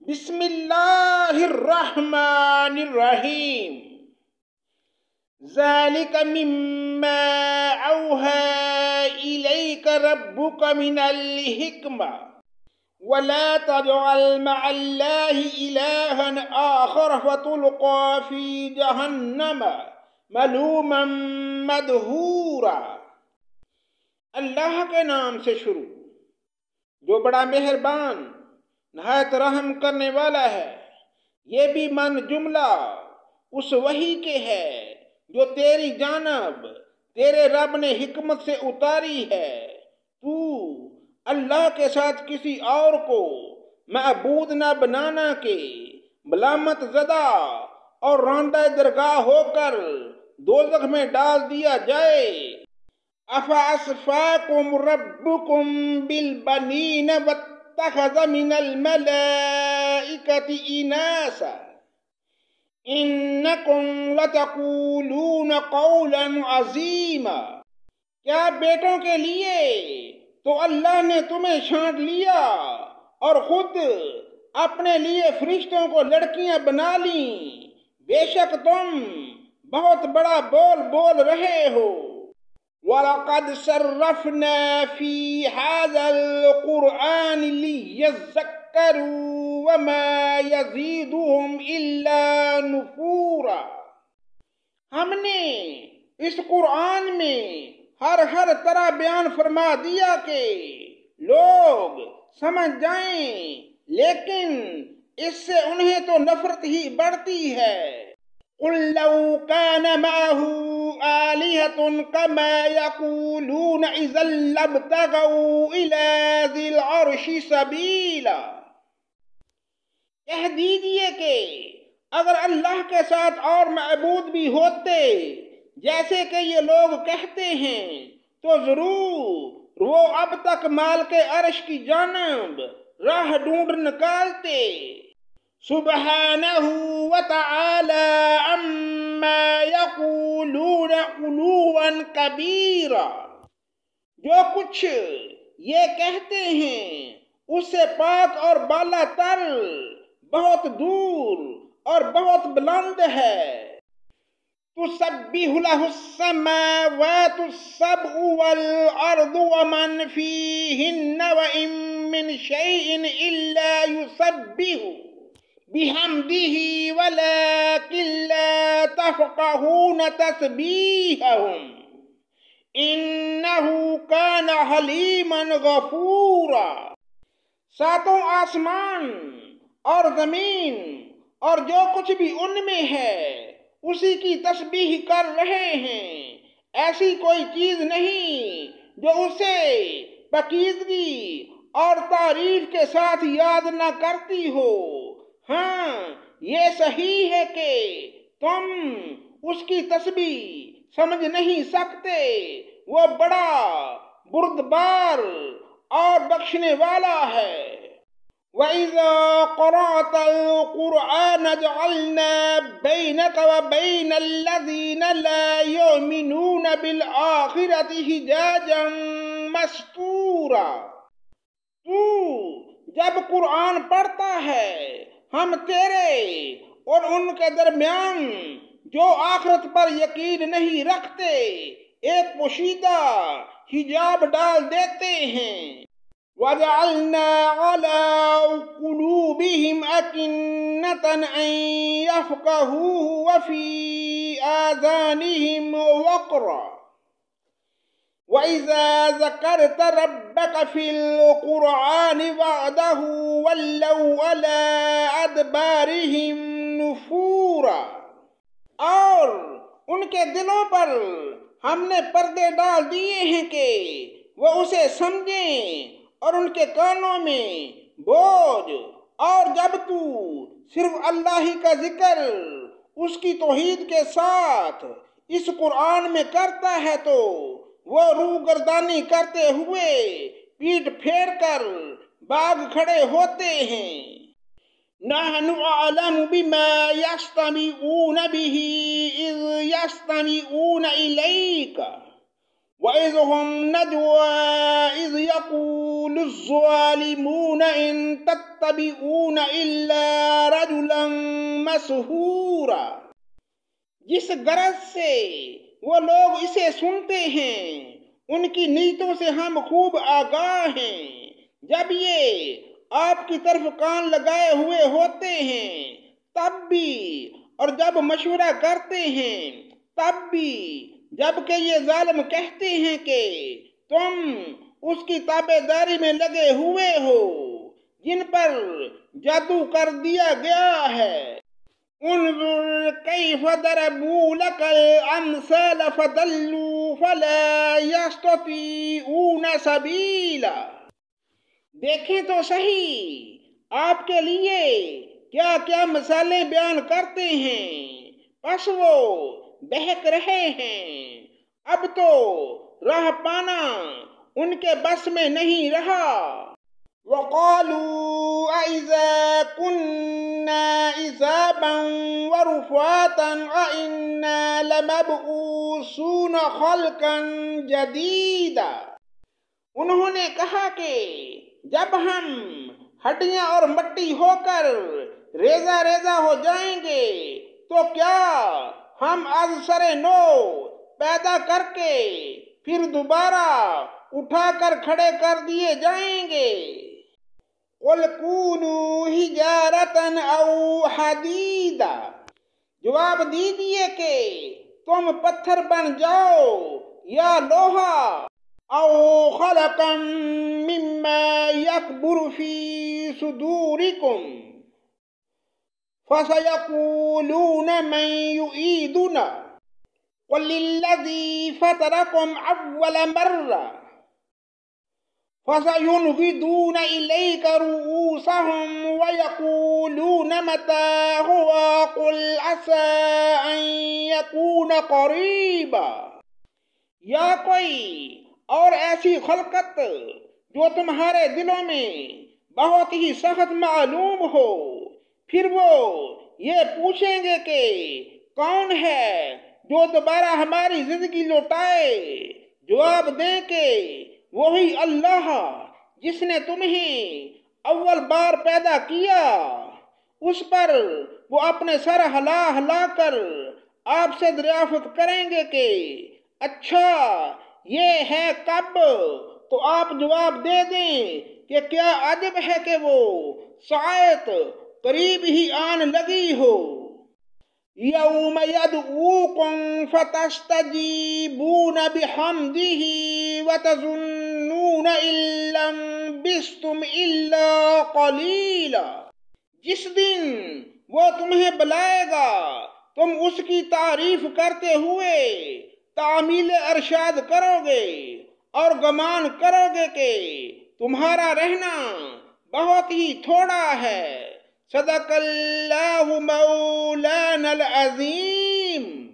بسم اللہ الرحمن الرحیم ذالک مما اوحى الیک ربک من الحکمہ ولا تجعل مع اللہ الہا آخر فتلقى فی جہنم ملوما مدحورا۔ اللہ کے نام سے شروع جو بڑا مہربان نہایت رحم کرنے والا ہے۔ یہ بھی من جملہ اس وحی کے ہے جو تیری جانب تیرے رب نے حکمت سے اتاری ہے۔ تو اللہ کے ساتھ کسی اور کو معبود نہ بنانا کہ ملامت زدہ اور راندہ درگاہ ہو کر دوزخ میں ڈال دیا جائے۔ افاسفاکم ربکم بالبنین واتخذ من الملائکۃ اناسا انکم لتقولون قولا عظیما۔ کیا بیٹوں کے لیے تو اللہ نے تمہیں چھانٹ لیا اور خود اپنے لیے فرشتوں کو لڑکیاں بنا لیں؟ بے شک تم بہت بڑا بول بول رہے ہو۔ وَلَقَدْ صَرَّفْنَا فِي هَذَا الْقُرْآنِ لِيَذَّكَّرُوا وَمَا يَزِيدُهُمْ إِلَّا نُفُورًا۔ ہم نے اس قرآن میں ہر طرح بیان فرما دیا کہ لوگ سمجھ جائیں، لیکن اس سے انہیں تو نفرت ہی بڑھتی ہے۔ قُلْ لَوْ كَانَ مَعَهُ آلِهَةٌ كَمَا يَقُولُونَ إِذًا لَابْتَغَوْا إِلَى ذِي الْعَرْشِ سَبِيلًا۔ کہہ دیجئے کہ اگر اللہ کے ساتھ اور معبود بھی ہوتے جیسے کہ یہ لوگ کہتے ہیں تو ضرور وہ اب تک مالک عرش کی جانب راہ ڈھونڈ نکالتے۔ سبحانہ وتعالی عما یقولون علوا کبیرا۔ جو کچھ یہ کہتے ہیں اس سے پاک اور بالا تر، بہت دور اور بہت بلند ہے۔ تسبح له السماوات السبع والأرض ومن فيهن وإن من شيء إلا يسبح بحمده ولكن لا تفقهون تسبيحهم إنه كان حليما غفورا۔ ساتوں آسمان اور زمین اور جو کچھ بھی ان میں ہے اسی کی تسبیح کر رہے ہیں۔ ایسی کوئی چیز نہیں جو اسے پاکیزگی اور تعریف کے ساتھ یاد نہ کرتی ہو۔ ہاں یہ صحیح ہے کہ تم اس کی تسبیح سمجھ نہیں سکتے، وہ بڑا بردبار اور بخشنے والا ہے۔ وَإِذَا قَرَأْتَ الْقُرْآنَ جَعَلْنَا بَيْنَكَ وَبَيْنَ الَّذِينَ لَا يُؤْمِنُونَ بِالْآخِرَةِ حِجَابًا مَسْتُورًا۔ تو جب قرآن پڑھتا ہے ہم تیرے اور ان کے درمیان جو آخرت پر یقین نہیں رکھتے ایک پوشیدہ حجاب ڈال دیتے ہیں۔ وَجَعَلْنَا عَلَىٰ قُلُوبِهِمْ أَكِنَّةً أَن يَفْقَهُوهُ وَفِي آذَانِهِمْ وَقْرًا وَإِذَا ذَكَرْتَ رَبَّكَ فِي الْقُرْآنِ وَحْدَهُ وَلَّوْا عَلَىٰ أَدْبَارِهِمْ نُفُورًا۔ اور ان کے دلوں پر ہم نے پردے ڈال دیے ہیں کہ وہ اسے سمجھیں اور ان کے کانوں میں بوجھ، اور جب تو صرف اللہ ہی کا ذکر اس کی توحید کے ساتھ اس قرآن میں کرتا ہے تو وہ روح گردانی کرتے ہوئے پیٹھ پھیر کر بھاگ کھڑے ہوتے ہیں۔ نحن اعلم بما يستمعون به اذ يستمعون اليك وَإِذْ هُمْ نَجْوَىٰ إِذْ يَقُولُ الظَّالِمُونَ إِن يتبعون إلا رجلا مسحورا۔ جس غرض سے وہ لوگ اسے سنتے ہیں ان کی نیتوں سے ہم خوب آگاہ ہیں۔ جب یہ آپ کی طرف کان لگائے ہوئے ہوتے ہیں تب بھی، اور جب مشورہ کرتے ہیں تب بھی، جبکہ یہ ظالم کہتے ہیں کہ تم اس کی تابع داری میں لگے ہوئے ہو جن پر جادو کر دیا گیا ہے۔ انظر کیف ضربوا لك الامثال فضلوا فلا يستطيعون سبیلا۔ دیکھیں تو صحیح آپ کے لیے کیا کیا مثالیں بیان کرتے ہیں، پس وہ بہک رہے ہیں، اب تو راہ پانا ان کے بس میں نہیں رہا۔ وَقَالُوا أَإِذَا كُنَّا عِظَامًا وَرُفَاتًا أَإِنَّا لَمَبْعُوثُونَ خَلْقًا جَدِيدًا۔ انہوں نے کہا کہ جب ہم ہڈیاں اور مٹی ہو کر ریزہ ریزہ ہو جائیں گے تو کیا ہم از سر نو پیدا کر کے پھر دوبارہ اٹھا کر کھڑے کر دیے جائیں گے۔ قُلْ كُونُوا حِجَارَةً أَوْ حَدِيدًا۔ جواب دیجئے کہ تم پتھر بن جاؤ یا لوہا، أَوْ خَلَقًا مِّمَّا يَكْبُرُ فِي صُدُورِكُمْ فَسَيَقُولُونَ مَن يُعِيدُنَا قُلِ الَّذِي فَطَرَكُمْ أَوَّلَ مَرَّةٍ فَسَيُنْغِضُونَ إِلَيْكَ رُءُوسَهُمْ وَيَقُولُونَ مَتَىٰ هُوَ قُلْ عَسَىٰ أَن يَكُونَ قَرِيبًا۔ یا کوئی اور ایسی خلقت جو تمہارے دلوں میں بہت ہی سخت معلوم ہو، پھر وہ یہ پوچھیں گے کہ کون ہے جو دوبارہ ہماری زندگی لوٹائے؟ جواب دیں کہ وہی اللہ جس نے تمہیں اول بار پیدا کیا۔ اس پر وہ اپنے سر ہلا ہلا کر آپ سے دریافت کریں گے کہ اچھا یہ ہے کب؟ تو آپ جواب دے دیں کہ کیا عجب ہے کہ وہ ساعت قریب ہی آن لگی ہو۔ یوم یدعوکم فتستجیبون بحمدہ وتظنون ان لبثتم الا قلیلا۔ جس دن وہ تمہیں بلائے گا تم اس کی تعریف کرتے ہوئے تعمیل ارشاد کرو گے اور گمان کرو گے کہ تمہارا رہنا بہت ہی تھوڑا ہے۔ صدق اللہ مولانا العظیم۔